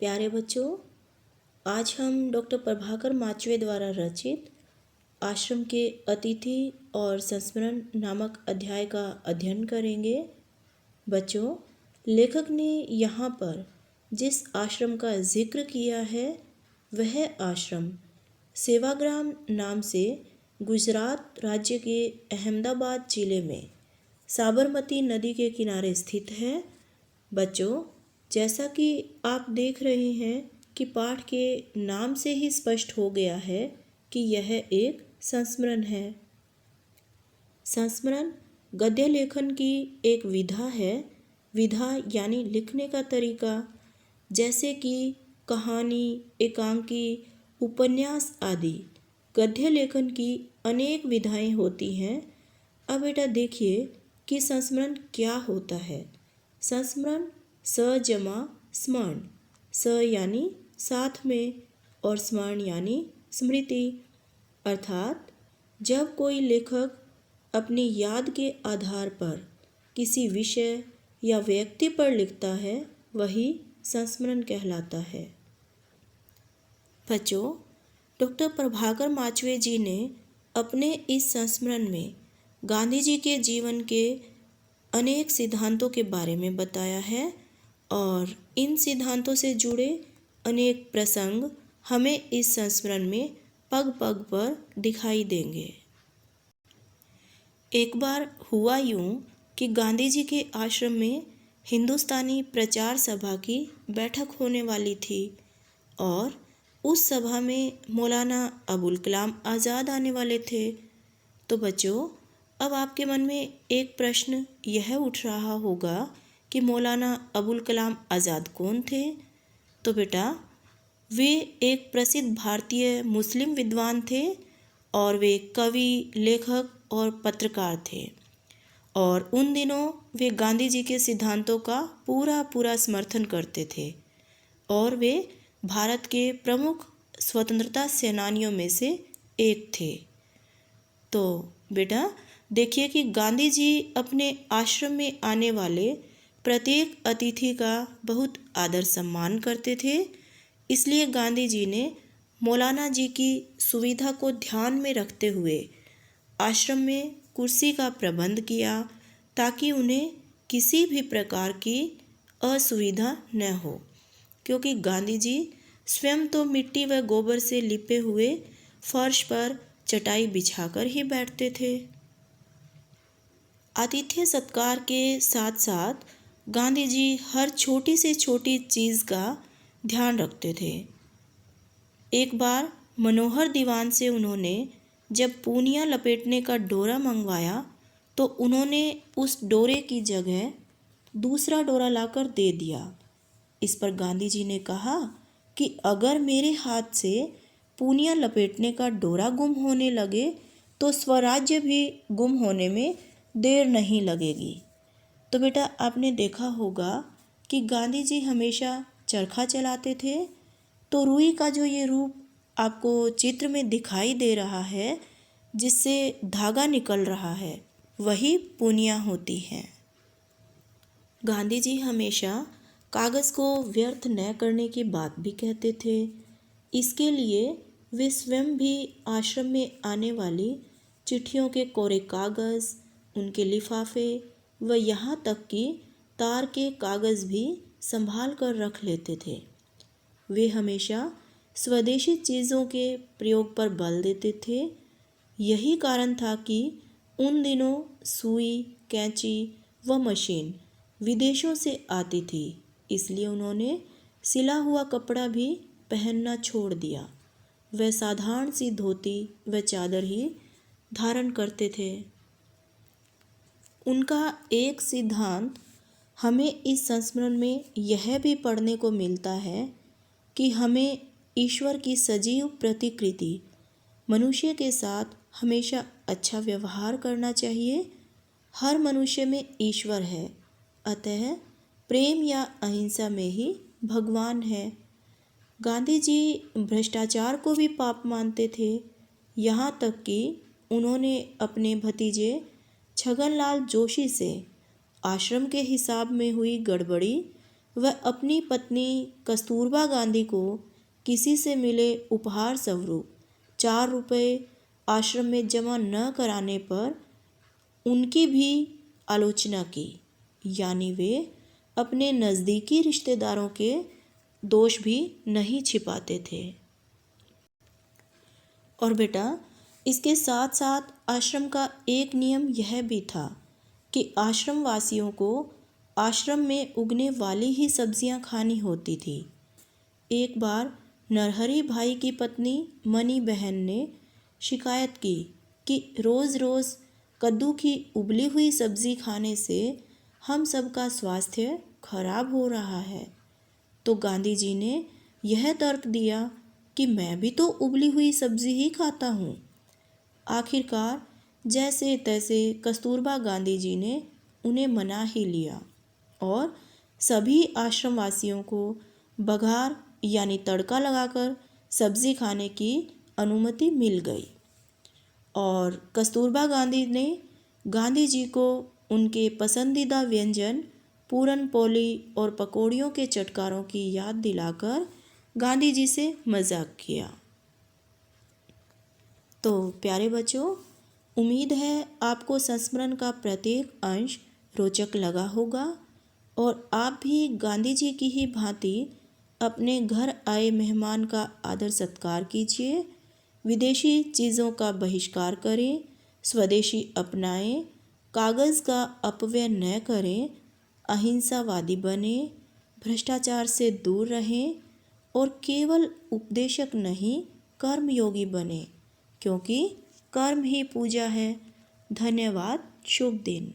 प्यारे बच्चों, आज हम डॉक्टर प्रभाकर माचवे द्वारा रचित आश्रम के अतिथि और संस्मरण नामक अध्याय का अध्ययन करेंगे। बच्चों, लेखक ने यहाँ पर जिस आश्रम का जिक्र किया है वह आश्रम सेवाग्राम नाम से गुजरात राज्य के अहमदाबाद जिले में साबरमती नदी के किनारे स्थित है। बच्चों, जैसा कि आप देख रहे हैं कि पाठ के नाम से ही स्पष्ट हो गया है कि यह एक संस्मरण है। संस्मरण गद्य लेखन की एक विधा है। विधा यानी लिखने का तरीका, जैसे कि कहानी, एकांकी, उपन्यास आदि गद्य लेखन की अनेक विधाएं होती हैं। अब बेटा देखिए कि संस्मरण क्या होता है। संस्मरण स जमा स्मरण, स यानी साथ में और स्मरण यानी स्मृति, अर्थात जब कोई लेखक अपनी याद के आधार पर किसी विषय या व्यक्ति पर लिखता है वही संस्मरण कहलाता है। बच्चों, डॉक्टर प्रभाकर माचवे जी ने अपने इस संस्मरण में गांधी जी के जीवन के अनेक सिद्धांतों के बारे में बताया है और इन सिद्धांतों से जुड़े अनेक प्रसंग हमें इस संस्मरण में पग पग पर दिखाई देंगे। एक बार हुआ यूं कि गांधी जी के आश्रम में हिंदुस्तानी प्रचार सभा की बैठक होने वाली थी और उस सभा में मौलाना अबुल कलाम आज़ाद आने वाले थे। तो बच्चों, अब आपके मन में एक प्रश्न यह उठ रहा होगा कि मौलाना अबुल कलाम आज़ाद कौन थे? तो बेटा, वे एक प्रसिद्ध भारतीय मुस्लिम विद्वान थे और वे कवि, लेखक और पत्रकार थे और उन दिनों वे गांधी जी के सिद्धांतों का पूरा समर्थन करते थे और वे भारत के प्रमुख स्वतंत्रता सेनानियों में से एक थे। तो बेटा देखिए कि गांधी जी अपने आश्रम में आने वाले प्रत्येक अतिथि का बहुत आदर सम्मान करते थे। इसलिए गांधी जी ने मौलाना जी की सुविधा को ध्यान में रखते हुए आश्रम में कुर्सी का प्रबंध किया ताकि उन्हें किसी भी प्रकार की असुविधा न हो, क्योंकि गांधी जी स्वयं तो मिट्टी व गोबर से लिपे हुए फर्श पर चटाई बिछाकर ही बैठते थे। आतिथ्य सत्कार के साथ साथ गांधी जी हर छोटी से छोटी चीज़ का ध्यान रखते थे। एक बार मनोहर दीवान से उन्होंने जब पूनियाँ लपेटने का डोरा मंगवाया तो उन्होंने उस डोरे की जगह दूसरा डोरा लाकर दे दिया। इस पर गांधी जी ने कहा कि अगर मेरे हाथ से पूनियाँ लपेटने का डोरा गुम होने लगे तो स्वराज्य भी गुम होने में देर नहीं लगेगी। तो बेटा आपने देखा होगा कि गांधी जी हमेशा चरखा चलाते थे। तो रुई का जो ये रूप आपको चित्र में दिखाई दे रहा है, जिससे धागा निकल रहा है, वही पूनियाँ होती हैं। गांधी जी हमेशा कागज़ को व्यर्थ न करने की बात भी कहते थे। इसके लिए वे स्वयं भी आश्रम में आने वाली चिट्ठियों के कोरे कागज़, उनके लिफाफे व यहाँ तक कि तार के कागज़ भी संभाल कर रख लेते थे। वे हमेशा स्वदेशी चीज़ों के प्रयोग पर बल देते थे। यही कारण था कि उन दिनों सुई, कैंची व मशीन विदेशों से आती थी, इसलिए उन्होंने सिला हुआ कपड़ा भी पहनना छोड़ दिया। वे साधारण सी धोती व चादर ही धारण करते थे। उनका एक सिद्धांत हमें इस संस्मरण में यह भी पढ़ने को मिलता है कि हमें ईश्वर की सजीव प्रतिकृति मनुष्य के साथ हमेशा अच्छा व्यवहार करना चाहिए। हर मनुष्य में ईश्वर है, अतः प्रेम या अहिंसा में ही भगवान है। गांधी जी भ्रष्टाचार को भी पाप मानते थे, यहाँ तक कि उन्होंने अपने भतीजे छगनलाल जोशी से आश्रम के हिसाब में हुई गड़बड़ी वह अपनी पत्नी कस्तूरबा गांधी को किसी से मिले उपहार स्वरूप 4 रुपये आश्रम में जमा न कराने पर उनकी भी आलोचना की, यानी वे अपने नज़दीकी रिश्तेदारों के दोष भी नहीं छिपाते थे। और बेटा, इसके साथ साथ आश्रम का एक नियम यह भी था कि आश्रम वासियों को आश्रम में उगने वाली ही सब्जियां खानी होती थी। एक बार नरहरी भाई की पत्नी मनी बहन ने शिकायत की कि रोज़ रोज़ कद्दू की उबली हुई सब्ज़ी खाने से हम सबका स्वास्थ्य खराब हो रहा है। तो गांधी जी ने यह तर्क दिया कि मैं भी तो उबली हुई सब्ज़ी ही खाता हूँ। आखिरकार जैसे तैसे कस्तूरबा गांधी जी ने उन्हें मना ही लिया और सभी आश्रमवासियों को बघार यानी तड़का लगाकर सब्ज़ी खाने की अनुमति मिल गई। और कस्तूरबा गांधी ने गांधी जी को उनके पसंदीदा व्यंजन पूरन पोली और पकौड़ियों के चटकारों की याद दिलाकर गांधी जी से मजाक किया। तो प्यारे बच्चों, उम्मीद है आपको संस्मरण का प्रत्येक अंश रोचक लगा होगा और आप भी गांधी जी की ही भांति अपने घर आए मेहमान का आदर सत्कार कीजिए, विदेशी चीज़ों का बहिष्कार करें, स्वदेशी अपनाएं, कागज़ का अपव्यय न करें, अहिंसावादी बने, भ्रष्टाचार से दूर रहें और केवल उपदेशक नहीं कर्मयोगी बने, क्योंकि कर्म ही पूजा है। धन्यवाद। शुभ दिन।